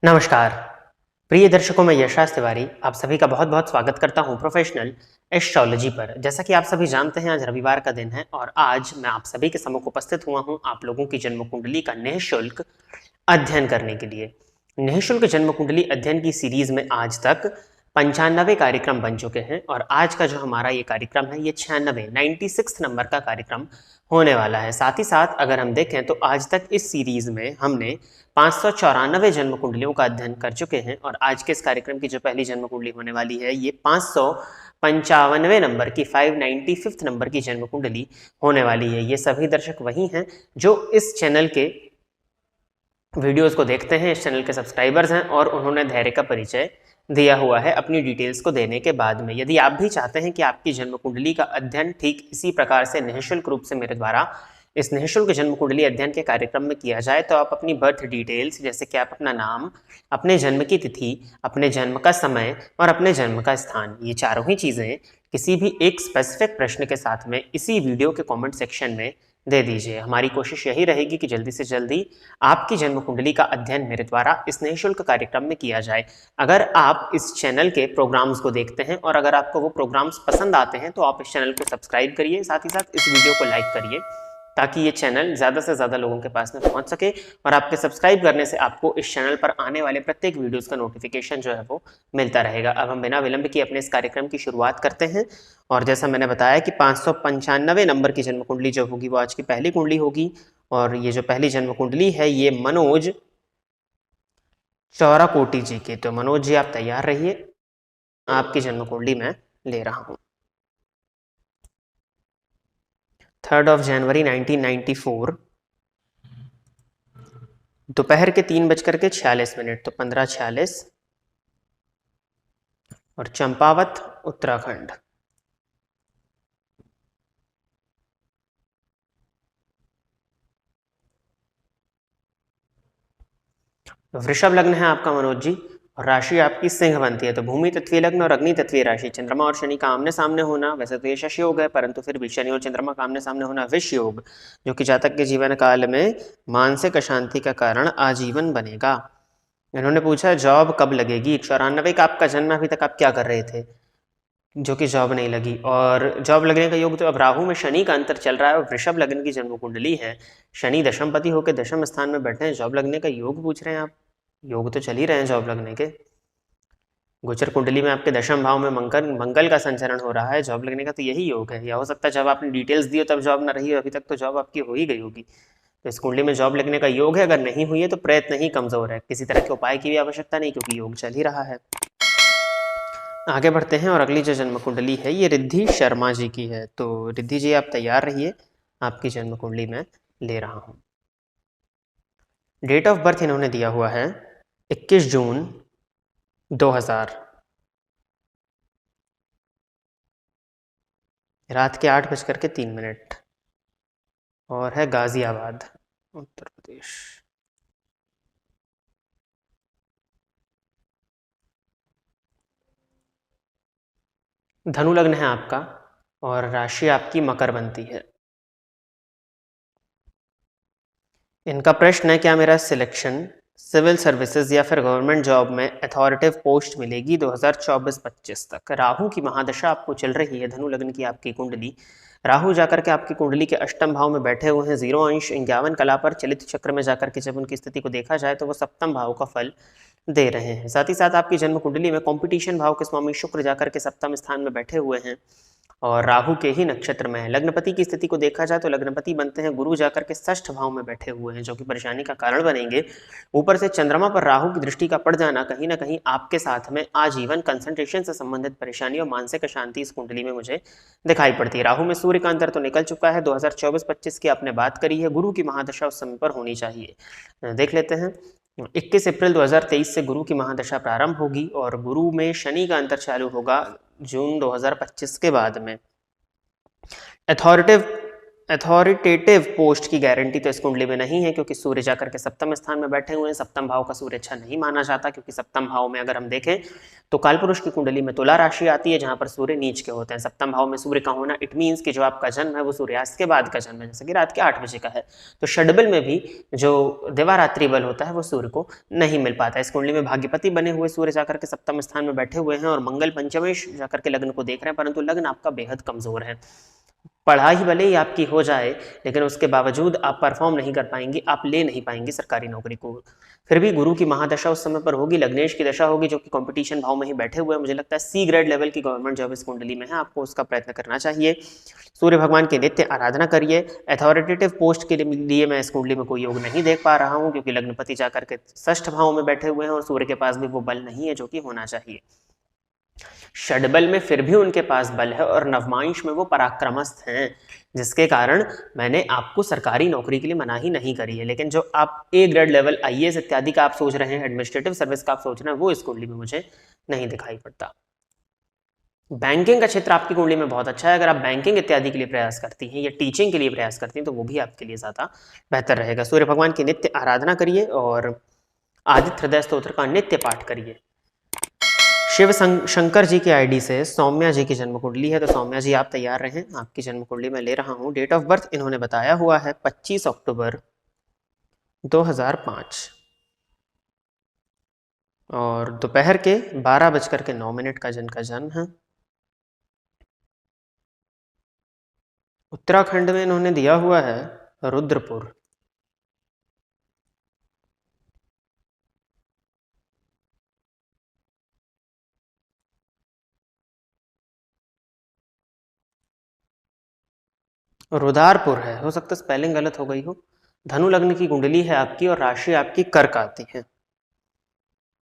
नमस्कार प्रिय दर्शकों, मैं यशराज तिवारी आप सभी का बहुत बहुत स्वागत करता हूं प्रोफेशनल एस्ट्रोलॉजी पर। जैसा कि आप सभी जानते हैं, आज रविवार का दिन है और आज मैं आप सभी के सम्मुख उपस्थित हुआ हूं आप लोगों की जन्म कुंडली का निःशुल्क अध्ययन करने के लिए। निःशुल्क जन्म कुंडली अध्ययन की सीरीज में आज तक 95 कार्यक्रम बन चुके हैं और आज का जो हमारा ये कार्यक्रम है ये 96 नंबर का कार्यक्रम होने वाला है। साथ ही साथ अगर हम देखें तो आज तक इस सीरीज में हमने 594 जन्म कुंडलियों का अध्ययन कर चुके हैं और आज के इस कार्यक्रम की जो पहली जन्म कुंडली होने वाली है ये 595 नंबर की 595 नंबर की जन्म कुंडली होने वाली है। ये सभी दर्शक वही हैं जो इस चैनल के वीडियोस को देखते हैं, इस चैनल के सब्सक्राइबर्स हैं और उन्होंने धैर्य का परिचय दिया हुआ है अपनी डिटेल्स को देने के बाद में। यदि आप भी चाहते हैं कि आपकी जन्म कुंडली का अध्ययन ठीक इसी प्रकार से निःशुल्क रूप से मेरे द्वारा इस निःशुल्क जन्म कुंडली अध्ययन के कार्यक्रम में किया जाए, तो आप अपनी बर्थ डिटेल्स जैसे कि आप अपना नाम, अपने जन्म की तिथि, अपने जन्म का समय और अपने जन्म का स्थान, ये चारों ही चीज़ें किसी भी एक स्पेसिफिक प्रश्न के साथ में इसी वीडियो के कमेंट सेक्शन में दे दीजिए। हमारी कोशिश यही रहेगी कि जल्दी से जल्दी आपकी जन्म कुंडली का अध्ययन मेरे द्वारा इस निःशुल्क कार्यक्रम में किया जाए। अगर आप इस चैनल के प्रोग्राम्स को देखते हैं और अगर आपको वो प्रोग्राम्स पसंद आते हैं तो आप इस चैनल को सब्सक्राइब करिए, साथ ही साथ इस वीडियो को लाइक करिए ताकि ये चैनल ज़्यादा से ज़्यादा लोगों के पास में पहुंच सके और आपके सब्सक्राइब करने से आपको इस चैनल पर आने वाले प्रत्येक वीडियोस का नोटिफिकेशन जो है वो मिलता रहेगा। अब हम बिना विलंब किए अपने इस कार्यक्रम की शुरुआत करते हैं और जैसा मैंने बताया कि 595 नंबर की जन्म कुंडली जो होगी वो आज की पहली कुंडली होगी और ये जो पहली जन्म कुंडली है ये मनोज चौराकोटी जी की। तो मनोज जी आप तैयार रहिए, आपकी जन्म कुंडली मैं ले रहा हूँ। 3 जनवरी 1994 दोपहर के 3:46 तो 15:46 और चंपावत उत्तराखंड। वृषभ लग्न है आपका मनोज जी और राशि आपकी सिंह बनती है। तो भूमि तत्वीय लग्न और अग्नि तत्वीय राशि, चंद्रमा और शनि का आमने सामने होना, वैसे तो ये शश योग है परंतु फिर भी शनि और चंद्रमा का आमने सामने होना विष योग, जो कि जातक के जीवन काल में मानसिक अशांति का कारण आजीवन बनेगा। इन्होंने पूछा जॉब कब लगेगी। 94 का आपका जन्म, अभी तक आप क्या कर रहे थे जो कि जॉब नहीं लगी, और जॉब लगने का योग तो अब राहु में शनि का अंतर चल रहा है और वृषभ लग्न की जन्म कुंडली है, शनि दशमपति होकर दशम स्थान में बैठे हैं, जॉब लगने का योग पूछ रहे हैं आप। योग तो चल ही रहे हैं जॉब लगने के। गोचर कुंडली में आपके दशम भाव में मंगल का संचरण हो रहा है, जॉब लगने का तो यही योग है। या हो सकता है जब आपने डिटेल्स दी हो तब जॉब ना रही हो, अभी तक तो जॉब आपकी हो ही गई होगी। तो इस कुंडली में जॉब लगने का योग है, अगर नहीं हुई है तो प्रयत्न ही कमजोर है, किसी तरह के उपाय की भी आवश्यकता नहीं क्योंकि योग चल ही रहा है। आगे बढ़ते हैं और अगली जो जन्म कुंडली है ये रिद्धि शर्मा जी की है। तो रिद्धि जी आप तैयार रहिए, आपकी जन्म कुंडली मैं ले रहा हूँ। डेट ऑफ बर्थ इन्होंने दिया हुआ है 21 जून 2000, रात के 8:03 और है गाजियाबाद, उत्तर प्रदेश। धनु लग्न है आपका और राशि आपकी मकर बनती है। इनका प्रश्न है क्या मेरा सिलेक्शन सिविल सर्विसेज या फिर गवर्नमेंट जॉब में अथॉरिटिव पोस्ट मिलेगी 2024-25 तक। राहु की महादशा आपको चल रही है, धनु लग्न की आपकी कुंडली, राहु जाकर के आपकी कुंडली के अष्टम भाव में बैठे हुए हैं, 0 अंश 51 कला पर चलित चक्र में जाकर के जब उनकी स्थिति को देखा जाए तो वो सप्तम भाव का फल दे रहे हैं। साथ ही साथ आपकी जन्म कुंडली में कंपटीशन भाव के स्वामी शुक्र जाकर के सप्तम स्थान में बैठे हुए हैं और राहु के ही नक्षत्र में है। लग्नपति की स्थिति को देखा जाए तो लग्नपति बनते हैं गुरु जाकर के षष्ठ भाव में बैठे हुए हैं, जो कि परेशानी का कारण बनेंगे। ऊपर से चंद्रमा पर राहु की दृष्टि का पड़ जाना कहीं ना कहीं आपके साथ में आजीवन कंसंट्रेशन से संबंधित परेशानी और मानसिक अशांति इस कुंडली में मुझे दिखाई पड़ती है। राहु में सूर्य का अंतर तो निकल चुका है, 2024-25 की आपने बात करी है, गुरु की महादशा उस समय पर होनी चाहिए। देख लेते हैं, 21 अप्रैल 2023 से गुरु की महादशा प्रारंभ होगी और गुरु में शनि का अंतर चालू होगा जून 2025 के बाद में। अथॉरिटिव अथॉरिटेटिव पोस्ट की गारंटी तो इस कुंडली में नहीं है, क्योंकि सूर्य जाकर के सप्तम स्थान में बैठे हुए हैं। सप्तम भाव का सूर्य अच्छा नहीं माना जाता, क्योंकि सप्तम भाव में अगर हम देखें तो कालपुरुष की कुंडली में तुला राशि आती है, जहां पर सूर्य नीच के होते हैं। सप्तम भाव में सूर्य का होना इट मीन्स कि जो आपका जन्म है वो सूर्यास्त के बाद का जन्म है, जैसे कि रात के 8 बजे का है। तो षडबल में भी जो दिवारात्रि बल होता है वो सूर्य को नहीं मिल पाता। इस कुंडली में भाग्यपति बने हुए सूर्य जाकर के सप्तम स्थान में बैठे हुए हैं और मंगल पंचमेश जाकर के लग्न को देख रहे हैं, परंतु लग्न आपका बेहद कमजोर है। पढ़ाई भले ही आपकी हो जाए, लेकिन उसके बावजूद आप परफॉर्म नहीं कर पाएंगे, आप ले नहीं पाएंगे सरकारी नौकरी को। फिर भी गुरु की महादशा उस समय पर होगी, लग्नेश की दशा होगी, जो कि कंपटीशन भाव में ही बैठे हुए हैं। मुझे लगता है सी ग्रेड लेवल की गवर्नमेंट जॉब इस कुंडली में है, आपको उसका प्रयत्न करना चाहिए। सूर्य भगवान की नित्य आराधना करिए। अथॉरिटेटिव पोस्ट के लिए मैं इस कुंडली में कोई योग नहीं देख पा रहा हूँ, क्योंकि लग्नपति जाकर के षष्ठ भाव में बैठे हुए हैं और सूर्य के पास भी वो बल नहीं है जो कि होना चाहिए। षडबल में फिर भी उनके पास बल है और नवमांश में वो पराक्रमस्थ हैं, जिसके कारण मैंने आपको सरकारी नौकरी के लिए मना ही नहीं करी है। लेकिन जो आप ए ग्रेड लेवल आईएएस इत्यादि का आप सोच रहे हैं, एडमिनिस्ट्रेटिव सर्विस का आप सोच रहे हैं, वो इस कुंडली में मुझे नहीं दिखाई पड़ता। बैंकिंग का क्षेत्र आपकी कुंडली में बहुत अच्छा है। अगर आप बैंकिंग इत्यादि के लिए प्रयास करती हैं या टीचिंग के लिए प्रयास करती हैं, तो वो भी आपके लिए ज्यादा बेहतर रहेगा। सूर्य भगवान की नित्य आराधना करिए और आदित्य हृदय स्तोत्र का नित्य पाठ करिए। शिव शंकर जी की आईडी से सौम्या जी की जन्म कुंडली है, तो सौम्या जी आप तैयार रहें, आपकी जन्म कुंडली में ले रहा हूं। डेट ऑफ बर्थ इन्होंने बताया हुआ है 25 अक्टूबर 2005 और दोपहर के 12:09 का जिनका जन्म है। उत्तराखंड में इन्होंने दिया हुआ है रुद्रपुर। रुदारपुर है, हो सकता है स्पेलिंग गलत हो गई हो। धनु लग्न की कुंडली है आपकी और राशि आपकी कर्क आती है।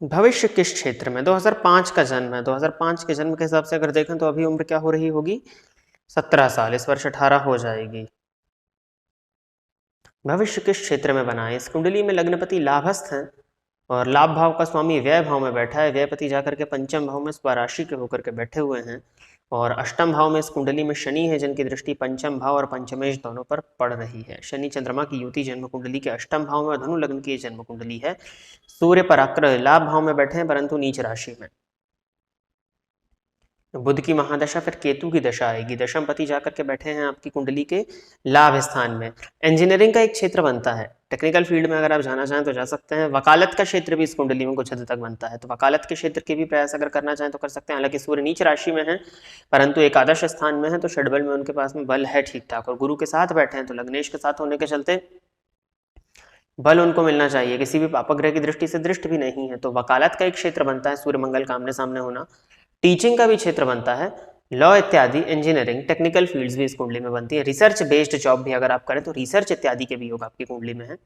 भविष्य किस क्षेत्र में? 2005 का जन्म है। 2005 के जन्म के हिसाब से अगर देखें तो अभी उम्र क्या हो रही होगी? 17 साल। इस वर्ष 18 हो जाएगी। भविष्य किस क्षेत्र में बनाए? इस कुंडली में लग्नपति लाभस्थ हैं और लाभ भाव का स्वामी व्यय भाव में बैठा है। व्ययपति जाकर के पंचम भाव में स्वराशि के होकर के बैठे हुए हैं और अष्टम भाव में इस कुंडली में शनि है, जिनकी दृष्टि पंचम भाव और पंचमेश दोनों पर पड़ रही है। शनि चंद्रमा की युति जन्म कुंडली के अष्टम भाव में और धनु लग्न की जन्म कुंडली है। सूर्य पराक्रम लाभ भाव में बैठे हैं, परंतु नीच राशि में। बुध की महादशा, फिर केतु की दशा आएगी। दशम पति जाकर के बैठे हैं आपकी कुंडली के लाभ स्थान में। इंजीनियरिंग का एक क्षेत्र बनता है, टेक्निकल फील्ड में अगर आप जाना चाहें तो जा सकते हैं। वकालत का क्षेत्र भी इस कुंडली में कुछ हद तक बनता है, तो वकालत के क्षेत्र के भी प्रयास अगर करना चाहें तो कर सकते हैं। हालांकि सूर्य नीच राशि में है, परंतु एकादश स्थान में है, तो षडबल में उनके पास में बल है ठीक ठाक, और गुरु के साथ बैठे हैं तो लग्नेश के साथ होने के चलते बल उनको मिलना चाहिए। किसी भी पापग्रह की दृष्टि से दृष्ट भी नहीं है, तो वकालत का एक क्षेत्र बनता है, सूर्य मंगल का आमने सामने होना। टीचिंग का भी क्षेत्र बनता है, लॉ इत्यादि, इंजीनियरिंग, टेक्निकल फील्ड्स भी इस कुंडली में बनती है। रिसर्च बेस्ड जॉब भी अगर आप करें तो रिसर्च इत्यादि के भी योग आपकी कुंडली में है,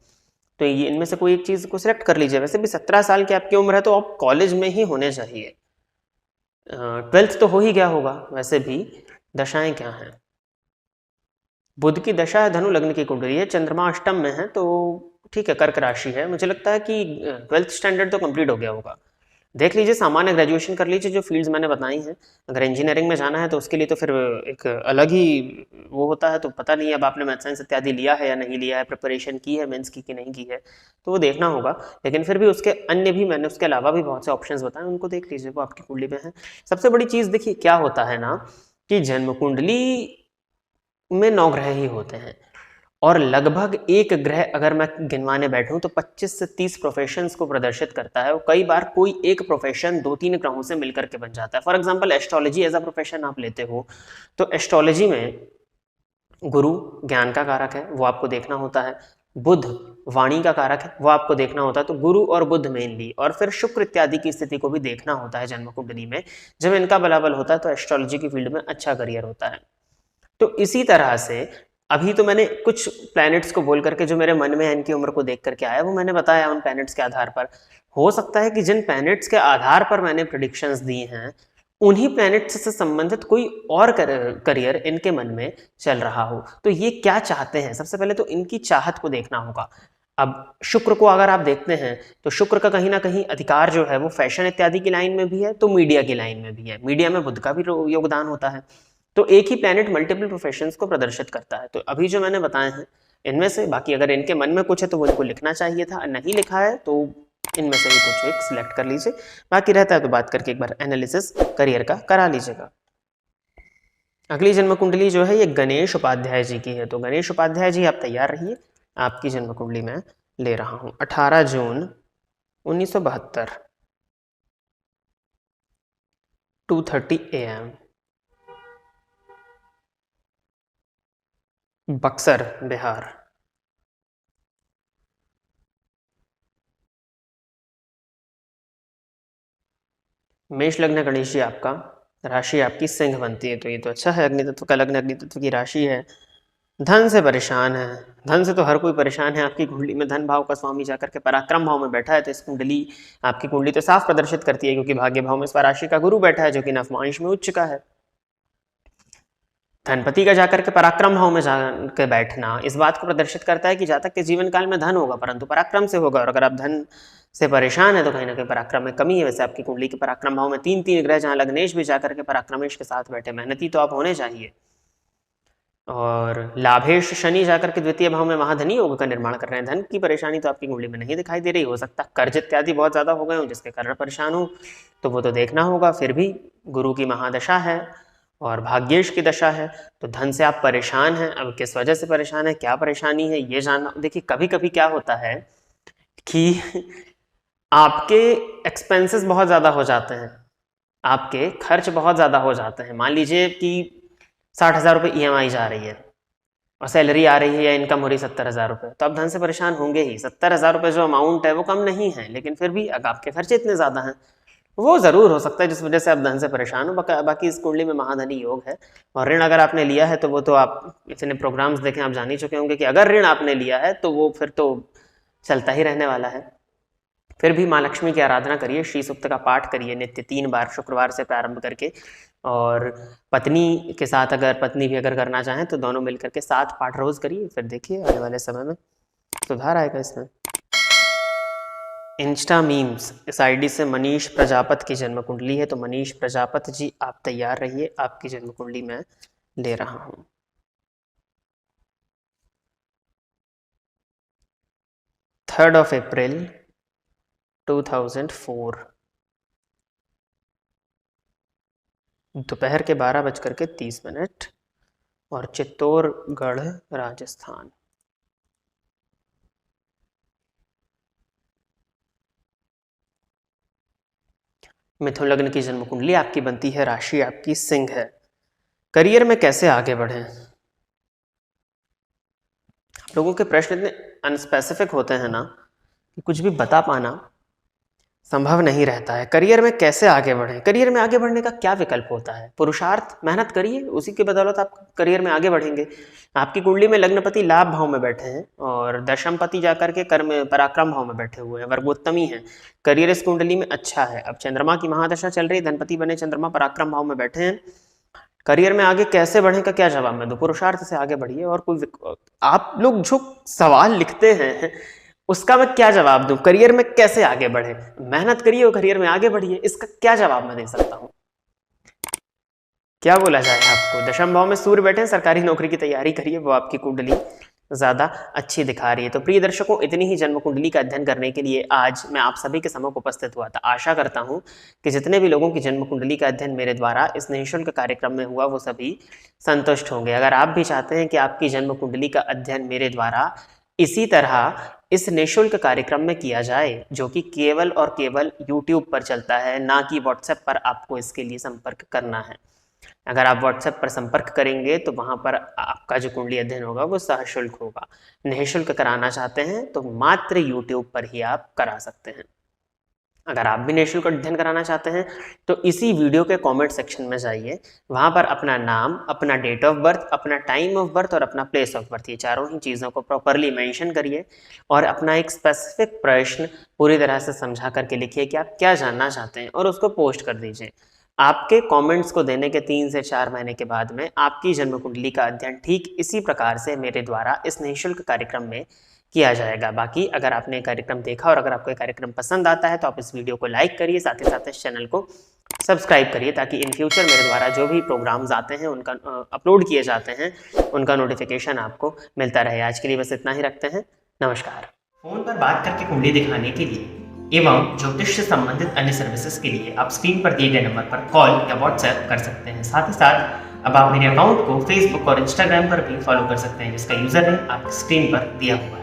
तो ये इनमें से कोई एक चीज को सिलेक्ट कर लीजिए। वैसे भी 17 साल की आपकी उम्र है, तो आप कॉलेज में ही होने चाहिए। 12th तो हो ही गया होगा। वैसे भी दशाएं क्या हैं? बुध की दशा है, धनु लग्न की कुंडली है, चंद्रमा अष्टम में है, तो ठीक है, कर्क राशि है। मुझे लगता है कि 12th स्टैंडर्ड तो कंप्लीट हो गया होगा। देख लीजिए, सामान्य ग्रेजुएशन कर लीजिए, जो फील्ड्स मैंने बताई हैं। अगर इंजीनियरिंग में जाना है तो उसके लिए तो फिर एक अलग ही वो होता है, तो पता नहीं अब आपने मैथ साइंस इत्यादि लिया है या नहीं लिया है, प्रिपरेशन की है मेंस की कि नहीं की है, तो वो देखना होगा। लेकिन फिर भी उसके अन्य भी मैंने उसके अलावा भी बहुत से ऑप्शंस बताए, उनको देख लीजिए, वो आपकी कुंडली में है। सबसे बड़ी चीज़ देखिए क्या होता है ना, कि जन्म कुंडली में 9 ग्रह ही होते हैं और लगभग एक ग्रह अगर मैं गिनवाने बैठूं तो 25 से 30 प्रोफेशंस को प्रदर्शित करता है, और कई बार कोई एक प्रोफेशन 2-3 ग्रहों से मिलकर के बन जाता है। For example astrology as a profession आप लेते हो, तो एस्ट्रोलॉजी में गुरु ज्ञान का कारक है, वो आपको देखना होता है। बुध वाणी का कारक है, वो आपको देखना होता है। तो गुरु और बुध मेनली, और फिर शुक्र इत्यादि की स्थिति को भी देखना होता है जन्म कुंडली में। जब इनका बलाबल होता है तो एस्ट्रोलॉजी की फील्ड में अच्छा करियर होता है। तो इसी तरह से अभी तो मैंने कुछ प्लैनेट्स को बोल करके जो मेरे मन में है, इनकी उम्र को देख करके आया, वो मैंने बताया उन प्लैनेट्स के आधार पर। हो सकता है कि जिन प्लैनेट्स के आधार पर मैंने प्रेडिक्शंस दी हैं, उन्हीं प्लैनेट्स से संबंधित कोई और करियर इनके मन में चल रहा हो। तो ये क्या चाहते हैं, सबसे पहले तो इनकी चाहत को देखना होगा। अब शुक्र को अगर आप देखते हैं तो शुक्र का कहीं ना कहीं अधिकार जो है वो फैशन इत्यादि की लाइन में भी है, तो मीडिया की लाइन में भी है। मीडिया में बुध का भी योगदान होता है, तो एक ही प्लैनेट मल्टीपल प्रोफेशंस को प्रदर्शित करता है। तो अभी जो मैंने बताए हैं इनमें से, बाकी अगर इनके मन में कुछ है तो वो इनको लिखना चाहिए था, नहीं लिखा है तो इनमें से ही कुछ एक सिलेक्ट कर लीजिए, बाकी रहता है तो बात करके एक बार एनालिसिस करियर का करा लीजिएगा। अगली जन्म कुंडली जो है ये गणेश उपाध्याय जी की है। तो गणेश उपाध्याय जी आप तैयार रहिए, आपकी जन्म कुंडली मैं ले रहा हूं। 18 जून 1972, 2:30 AM, बक्सर, बिहार। मेष लग्न गणेश जी आपका, राशि आपकी सिंह बनती है, तो ये तो अच्छा है, अग्नि तत्व का लग्न, अग्नि तत्व की राशि है। धन से परेशान है, धन से तो हर कोई परेशान है। आपकी कुंडली में धन भाव का स्वामी जाकर के पराक्रम भाव में बैठा है, तो इस कुंडली, आपकी कुंडली तो साफ प्रदर्शित करती है, क्योंकि भाग्य भाव में स्वराशि का गुरु बैठा है जो कि नवमांश में उच्च का है। धनपति का जाकर के पराक्रम भाव में जाकर बैठना इस बात को प्रदर्शित करता है कि जातक के जीवन काल में धन होगा, परंतु पराक्रम से होगा। और अगर आप धन से परेशान है तो कहीं ना कहीं पराक्रम में कमी है। वैसे आपकी कुंडली के पराक्रम भाव में 3 ग्रह, जहां लग्नेश भी जाकर के पराक्रमेश के साथ बैठे, मेहनती तो आप होने चाहिए। और लाभेश शनि जाकर के द्वितीय भाव में महाधनी योग का निर्माण कर रहे हैं। धन की परेशानी तो आपकी कुंडली में नहीं दिखाई दे रही। हो सकता कर्ज इत्यादि बहुत ज्यादा हो गए हो जिसके कारण परेशान हो, तो वो तो देखना होगा। फिर भी गुरु की महादशा है और भाग्येश की दशा है, तो धन से आप परेशान हैं। अब किस वजह से परेशान है, क्या परेशानी है, ये जानना। देखिए कभी कभी क्या होता है कि आपके एक्सपेंसेस बहुत ज़्यादा हो जाते हैं, आपके खर्च बहुत ज़्यादा हो जाते हैं। मान लीजिए कि 60,000 रुपये EMI जा रही है और सैलरी आ रही है या इनकम हो रही 70,000 रुपये, तो आप धन से परेशान होंगे ही। 70,000 रुपये जो अमाउंट है वो कम नहीं है, लेकिन फिर भी अगर आपके खर्चे इतने ज़्यादा हैं, वो ज़रूर हो सकता है जिस वजह से आप धन से परेशान हो। बाकी इस कुंडली में महाधनी योग है। और ऋण अगर आपने लिया है तो वो तो आप इतने प्रोग्राम्स देखें, आप जान ही चुके होंगे कि अगर ऋण आपने लिया है तो वो फिर तो चलता ही रहने वाला है। फिर भी माँ लक्ष्मी की आराधना करिए, श्री सूक्त का पाठ करिए नित्य 3 बार शुक्रवार से प्रारंभ करके। और पत्नी के साथ, अगर पत्नी भी अगर करना चाहें तो दोनों मिलकर के 7 पाठ रोज करिए। फिर देखिए आने वाले समय में सुधार आएगा इसमें। इंस्टा मीम्स इस आईडी से मनीष प्रजापत की जन्म कुंडली है। तो मनीष प्रजापत जी आप तैयार रहिए, आपकी जन्म कुंडली मैं ले रहा हूं। 3 अप्रैल 2004, दोपहर के 12:30 और चित्तौड़गढ़, राजस्थान। मिथुन लग्न की जन्म कुंडली आपकी बनती है, राशि आपकी सिंह है। करियर में कैसे आगे बढ़ें? लोगों के प्रश्न इतने अनस्पेसिफिक होते हैं ना कि कुछ भी बता पाना संभव नहीं रहता है। करियर में कैसे आगे बढ़ें? करियर में आगे बढ़ने का क्या विकल्प होता है? पुरुषार्थ, मेहनत करिए, उसी के बदौलत आप करियर में आगे बढ़ेंगे। आपकी कुंडली में लग्नपति लाभ भाव में बैठे हैं और दशमपति जाकर के कर्म पराक्रम भाव में बैठे हुए हैं, वर्गोत्तमी हैं। करियर इस कुंडली में अच्छा है। अब चंद्रमा की महादशा चल रही, धनपति बने चंद्रमा पराक्रम भाव में बैठे हैं। करियर में आगे कैसे बढ़े का क्या जवाब मैं दूं? पुरुषार्थ से आगे बढ़िए। और कोई आप लोग जो सवाल लिखते हैं उसका मैं क्या जवाब दूं? करियर में कैसे आगे बढ़े, मेहनत करिए और करियर में आगे बढ़िए, इसका क्या जवाब मैं दे सकता हूं? क्या बोला जाए आपको? दशम भाव में सूर्य बैठे हैं, सरकारी नौकरी की तैयारी करिए, वो आपकी कुंडली ज्यादा अच्छी दिखा रही है। तो प्रिय दर्शकों, इतनी ही जन्म कुंडली का अध्ययन करने के लिए आज मैं आप सभी के सम्मुख उपस्थित हुआ था। आशा करता हूं कि जितने भी लोगों की जन्म कुंडली का अध्ययन मेरे द्वारा इस निःशुल्क कार्यक्रम में हुआ वो सभी संतुष्ट होंगे। अगर आप भी चाहते हैं कि आपकी जन्म कुंडली का अध्ययन मेरे द्वारा इसी तरह इस निःशुल्क कार्यक्रम में किया जाए, जो कि केवल और केवल YouTube पर चलता है, ना कि WhatsApp पर आपको इसके लिए संपर्क करना है। अगर आप WhatsApp पर संपर्क करेंगे तो वहां पर आपका जो कुंडली अध्ययन होगा वो सशुल्क होगा। निःशुल्क कराना चाहते हैं तो मात्र YouTube पर ही आप करा सकते हैं। अगर आप भी निःशुल्क अध्ययन कराना चाहते हैं तो इसी वीडियो के कमेंट सेक्शन में जाइए, वहां पर अपना नाम, अपना डेट ऑफ बर्थ, अपना टाइम ऑफ बर्थ और अपना प्लेस ऑफ बर्थ, ये चारों ही चीज़ों को प्रॉपरली मेंशन करिए और अपना एक स्पेसिफिक प्रश्न पूरी तरह से समझा करके लिखिए कि आप क्या जानना चाहते हैं और उसको पोस्ट कर दीजिए। आपके कमेंट्स को देने के 3 से 4 महीने के बाद में आपकी जन्म कुंडली का अध्ययन ठीक इसी प्रकार से मेरे द्वारा इस निःशुल्क कार्यक्रम में किया जाएगा। बाकी अगर आपने कार्यक्रम देखा और अगर आपको ये कार्यक्रम पसंद आता है तो आप इस वीडियो को लाइक करिए, साथ ही साथ इस चैनल को सब्सक्राइब करिए ताकि इन फ्यूचर मेरे द्वारा जो भी प्रोग्राम्स आते हैं उनका अपलोड किए जाते हैं उनका नोटिफिकेशन आपको मिलता रहे। आज के लिए बस इतना ही रखते हैं। नमस्कार। फोन पर बात करके कुंडली दिखाने के लिए एवं ज्योतिष से संबंधित अन्य सर्विसेज के लिए आप स्क्रीन पर दिए गए नंबर पर कॉल या व्हाट्सएप कर सकते हैं। साथ ही साथ अब आप मेरे अकाउंट को फेसबुक और इंस्टाग्राम पर भी फॉलो कर सकते हैं जिसका यूजर नेम आपकी स्क्रीन पर दिया हुआ है।